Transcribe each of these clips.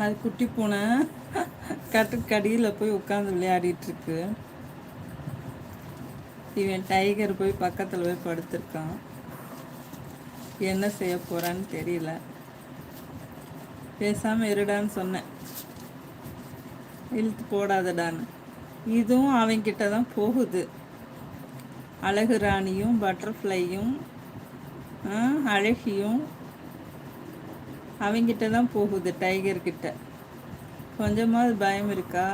அது குட்டி பூனை கட்டுக்கடியில் போய் உட்காந்து விளையாடிட்டுருக்கு. இவன் டைகர் போய் பக்கத்தில் போய் படுத்திருக்கான். என்ன செய்ய போகிறான்னு தெரியல. பேசாமல் இருடான்னு சொன்னேன், இழுத்து போடாதடான்னு. இதுவும் அவங்கிட்ட தான் போகுது. அழகு ராணியும் பட்டர்ஃப்ளையும் அழகியும் அவங்கிட்ட தான் போகுது, டைகர்கிட்ட. கொஞ்சமாவது பயம் இருக்கா?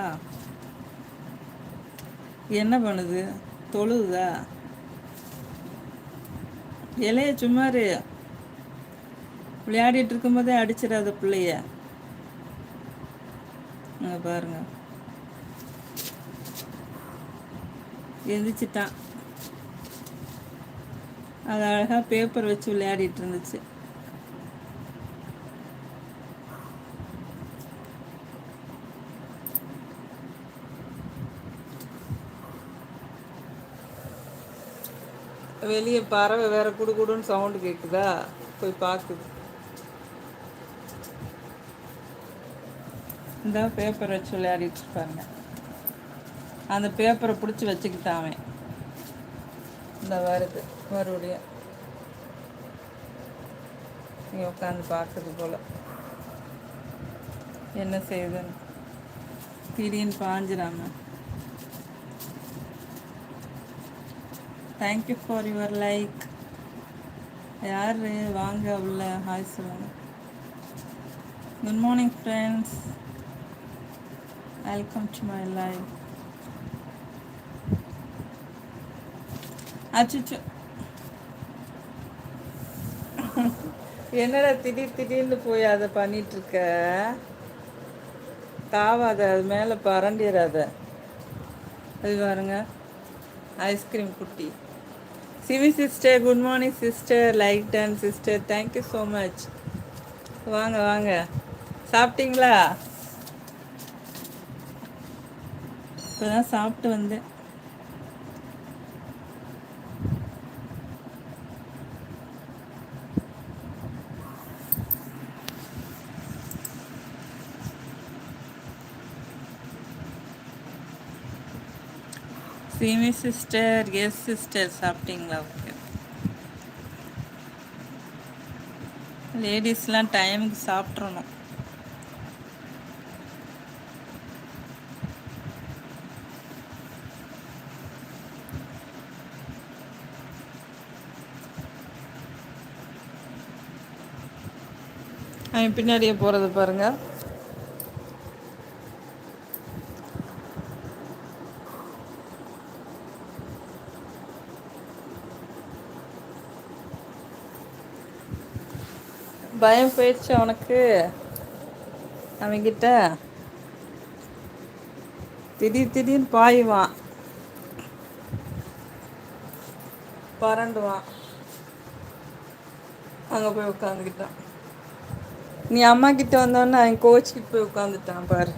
என்ன பண்ணுது? தொழுதா? இலைய சும்மாரு விளையாடிட்டு இருக்கும்போதே அடிச்சிடாத பிள்ளைய. பாருங்க, எந்திரிச்சிட்டான். அது அழகாக பேப்பர் வச்சு விளையாடிட்டு இருந்துச்சு. வெளியே பறவை வேற குடுன்னு சவுண்டு கேட்குதா? போய் பார்க்குது. இந்த பேப்பர் வச்சு விளையாடிட்டு இருப்பாங்க. அந்த பேப்பரை பிடிச்சி வச்சுக்கிட்டான். இந்த வருது மறுபடியும் இங்கே உட்காந்து பார்க்குது போல் என்ன செய்யுதுன்னு. திடீர்னு பாஞ்சிடாம. Thank you for your like. யார் வாங்க உள்ள ஹாய் சொல்லுங்க. Good morning friends, welcome to my life. அச்சுச்சு, என்னடா திடீர்னு போய் அதை பண்ணிகிட்ருக்க? தாவாத, அது மேலே பரண்டிடாத. அது பாருங்க, ஐஸ்கிரீம் குட்டி. சிவி சிஸ்டர், குட் மார்னிங் சிஸ்டர். லைக் டன் சிஸ்டர், தேங்க்யூ ஸோ மச். வாங்க வாங்க, சாப்பிட்டீங்களா? இப்போ தான் சாப்பிட்டு வந்தேன். சிமி சிஸ்டர், எஸ் சிஸ்டர், சாப்பிட்டீங்களா? ஓகே. லேடிஸ்லாம் டைமுக்கு சாப்பிட்றணும். அவன் பின்னாடியே போகிறது பாருங்க. பயம் போயிடுச்சு அவனுக்கு. அவங்கிட்ட திடீர்னு பாயுவான், பரண்டுவான். அங்கே போய் உட்காந்துக்கிட்டான். நீ அம்மா கிட்ட வந்தோடனே அவன் கோச்சிக்கிட்டு போய் உட்காந்துட்டான் பாரு.